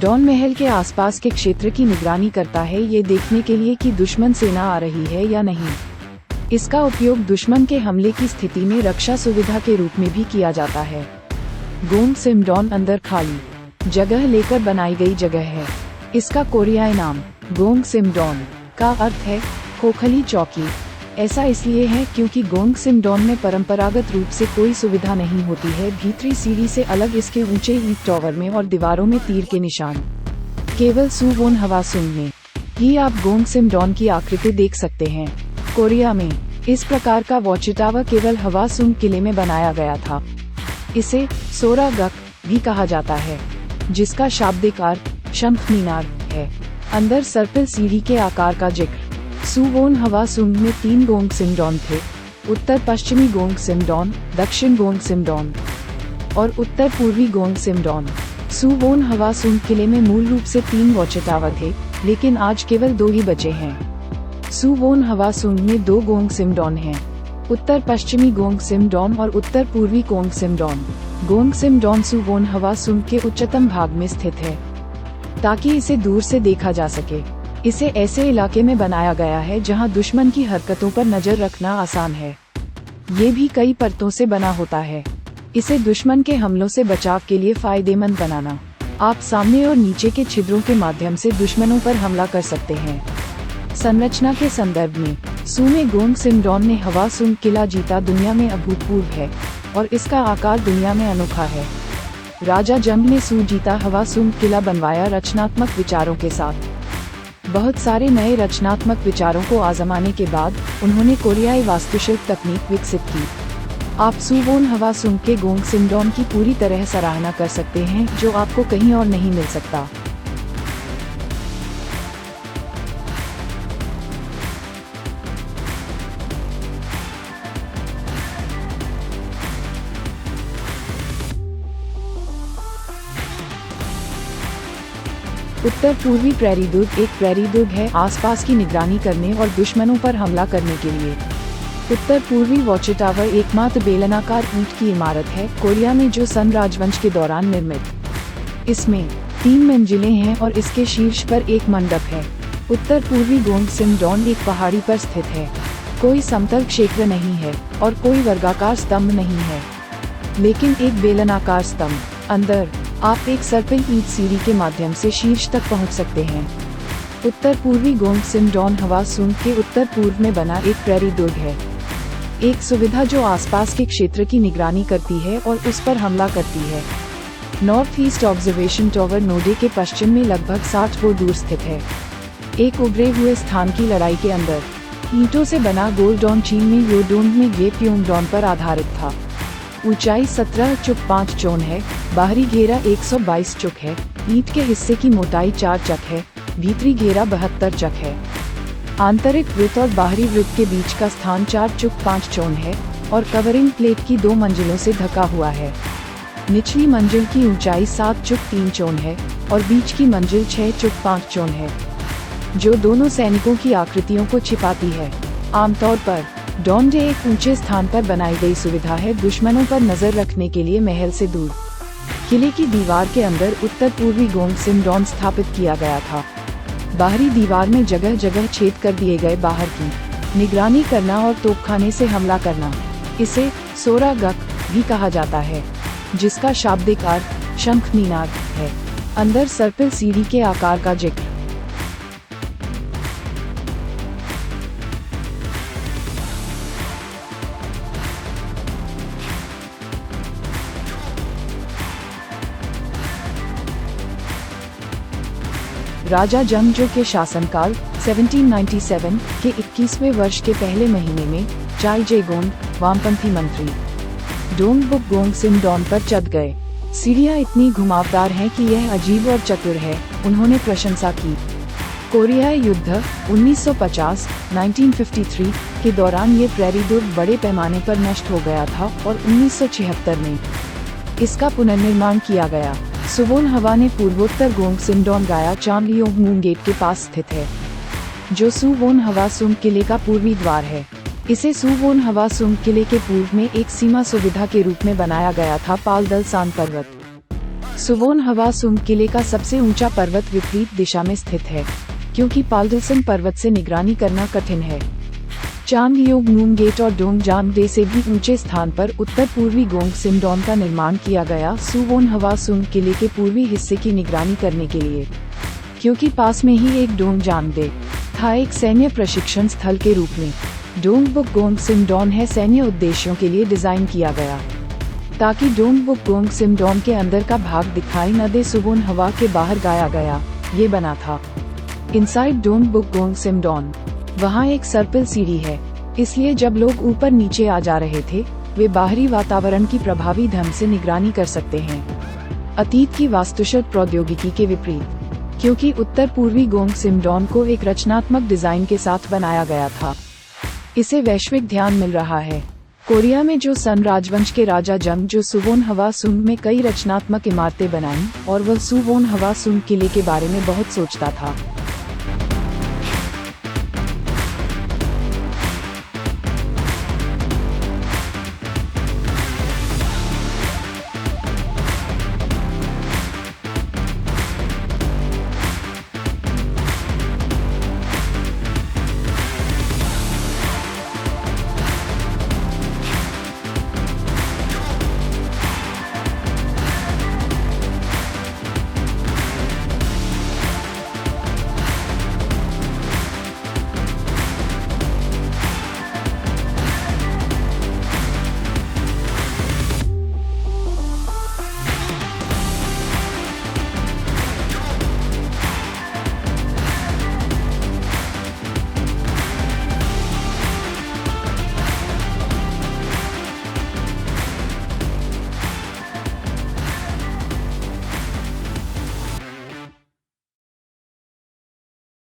Don महल के आसपास के क्षेत्र की निगरानी करता है, ये देखने के लिए कि दुश्मन सेना आ रही है या नहीं। इसका उपयोग दुश्मन के हमले की स्थिति में रक्षा सुविधा के रूप में भी किया जाता है। गोंग सिम डॉन अंदर खाली जगह लेकर बनाई गई जगह है। इसका कोरियाई नाम गोंग सिम डॉन का अर्थ है खोखली चौकी। ऐसा इसलिए है क्योंकि गोंग सिम डॉन में परंपरागत रूप से कोई सुविधा नहीं होती है। भीतरी सीढ़ी से अलग इसके ऊंचे ईंट टावर में और दीवारों में तीर के निशान केवल सुवोन हवासुंग में ही आप गोंग सिम डॉन की आकृति देख सकते हैं। कोरिया में इस प्रकार का वॉच टावर केवल हवासुंग किले में बनाया गया था। इसे सोरागक भी कहा जाता है, जिसका शाब्दिक अर्थ शंख मीनार है। अंदर सर्पिल सीढ़ी के आकार का जिक्र। सुवोन हवासुंग में 3 गोंग सिम डॉन थे, उत्तर पश्चिमी गोंग सिम डॉन, दक्षिण गोंग सिम डॉन और उत्तर पूर्वी गोंग सिम डॉन। सुवोन हवासुंग किले में मूल रूप से 3 वॉच टावर थे, लेकिन आज केवल 2 ही बचे हैं। सुवोन हवासुंग में 2 गोंग सिम डॉन हैं, उत्तर पश्चिमी गोंग सिम डॉन और उत्तर पूर्वी Gongsimdon. Gongsimdon Suwon Hwaseong के उच्चतम भाग में स्थित है, ताकि इसे दूर से देखा जा सके। इसे ऐसे इलाके में बनाया गया है जहां दुश्मन की हरकतों पर नजर रखना आसान है। ये भी कई परतों से बना होता है। इसे दुश्मन के हमलों से बचाव के लिए फायदेमंद बनाना। आप सामने और नीचे के छिद्रों के माध्यम से दुश्मनों पर हमला कर सकते हैं। संरचना के संदर्भ में सुमे गोंग सिम डॉन ने हवासुंग किला जीता दुनिया में अभूतपूर्व है और इसका आकार दुनिया में अनोखा है। राजा जंग ने सू जीता हवासुंग किला बनवाया रचनात्मक विचारों के साथ। बहुत सारे नए रचनात्मक विचारों को आजमाने के बाद उन्होंने कोरियाई वास्तुशिल्प तकनीक विकसित की। आप सुवोन हवासुंग के गोंग सिम डॉन की पूरी तरह सराहना कर सकते हैं, जो आपको कहीं और नहीं मिल सकता। उत्तर पूर्वी प्रेरी दुर्ग एक प्रेरी दुर्ग है, आसपास की निगरानी करने और दुश्मनों पर हमला करने के लिए। उत्तर पूर्वी वॉच टावर एकमात्र बेलनाकार ईंट की इमारत है कोरिया में जो सन राजवंश के दौरान निर्मित। इसमें 3 मंजिलें हैं और इसके शीर्ष पर एक मंडप है। उत्तर पूर्वी गोंग सिम डॉन एक पहाड़ी पर स्थित है। कोई समतल क्षेत्र नहीं है और कोई वर्गाकार स्तंभ नहीं है, लेकिन एक बेलनाकार स्तंभ। अंदर आप एक सर्पिल ईंट सीढ़ी के माध्यम से शीर्ष तक पहुंच सकते हैं। उत्तर पूर्वी गोंग सिम डॉन हवासुंग के उत्तर पूर्व में बना एक प्रेरी दुर्ग है, एक सुविधा जो आसपास के क्षेत्र की निगरानी करती है और उस पर हमला करती है। नॉर्थ ईस्ट ऑब्जर्वेशन टावर नोडे के पश्चिम में लगभग 60 फुट दूर स्थित है। एक उभरे हुए स्थान की लड़ाई के अंदर ईंटों से बना गोल्डॉन चीन में योडोंग में गे प्योंगडॉन पर आधारित था। ऊंचाई 17.5 चोन है, बाहरी घेरा 122 चुक है, ईंट के हिस्से की मोटाई 4 चक है, भीतरी घेरा 72 चक है। आंतरिक वृत्त और बाहरी वृत्त के बीच का स्थान 4.5 चोन है और कवरिंग प्लेट की 2 मंजिलों से ढका हुआ है। निचली मंजिल की ऊंचाई 7.3 चोन है और बीच की मंजिल 6.5 चोन है, जो दोनों सैनिकों की आकृतियों को छिपाती है। आमतौर पर डॉनडे एक ऊंचे स्थान पर बनाई गई सुविधा है, दुश्मनों पर नजर रखने के लिए महल से दूर। किले की दीवार के अंदर उत्तर पूर्वी गोंग सिम डॉन स्थापित किया गया था। बाहरी दीवार में जगह जगह छेद कर दिए गए। बाहर की निगरानी करना और तोपखाने से हमला करना। इसे सोरागक भी कहा जाता है, जिसका शाब्दिक अर्थ शंख मीनार है। अंदर सर्पिल सीढ़ी के आकार का जिक्र। राजा जंगजो के शासनकाल 1797 के 21वें वर्ष के पहले महीने में चाई जेगोंग वामपंथी मंत्री डोंगबुक गोंग सिम डॉन पर चढ़ गए। सीढ़ियां इतनी घुमावदार हैं कि यह अजीब और चतुर है, उन्होंने प्रशंसा की। कोरियाई युद्ध 1950-1953 के दौरान ये प्रेरी दुर्ग बड़े पैमाने पर नष्ट हो गया था और 1976 में इसका पुनर्निर्माण किया गया। सुवोन हवा ने पूर्वोत्तर गोंग सिम डॉन गाया चांगलियोंग मून गेट के पास स्थित है, जो सुवोन हवासुंग किले का पूर्वी द्वार है। इसे सुवोन हवासुंग किले के पूर्व में एक सीमा सुविधा के रूप में बनाया गया था। पालदल सान पर्वत सुवोन हवा सुंग किले का सबसे ऊंचा पर्वत विपरीत दिशा में स्थित है, क्योंकि पाल्डलसन पर्वत से निगरानी करना कठिन है। चांगयोग नूम गेट और डोंगजांगडे से भी ऊंचे स्थान पर उत्तर पूर्वी गोंग सिमडोन का निर्माण किया गया सुवोन हवा सुंग किले के पूर्वी हिस्से की निगरानी करने के लिए, क्योंकि पास में ही एक डोंगजांगडे था एक सैन्य प्रशिक्षण स्थल के रूप में। डोंगबुक गोंग सिमडोन है सैन्य उद्देश्यों के लिए डिजाइन किया गया, ताकि डोंगबुक गोंग सिमडोन के अंदर का भाग दिखाई न दे। सुवोन हवा के बाहर गाया गया ये बना था। इनसाइड डोंगबुक गोंग सिमडोन वहाँ एक सर्पिल सीढ़ी है, इसलिए जब लोग ऊपर नीचे आ जा रहे थे वे बाहरी वातावरण की प्रभावी ढंग से निगरानी कर सकते हैं। अतीत की वास्तुशिल्प प्रौद्योगिकी के विपरीत, क्योंकि उत्तर पूर्वी गोंग सिमडोन को एक रचनात्मक डिजाइन के साथ बनाया गया था, इसे वैश्विक ध्यान मिल रहा है। कोरिया में जो सन राजवंश के राजा जंग जो सुवोन हवा सुंग में कई रचनात्मक इमारतें बनाईं और वह सुवोन हवा सुंग किले के बारे में बहुत सोचता था।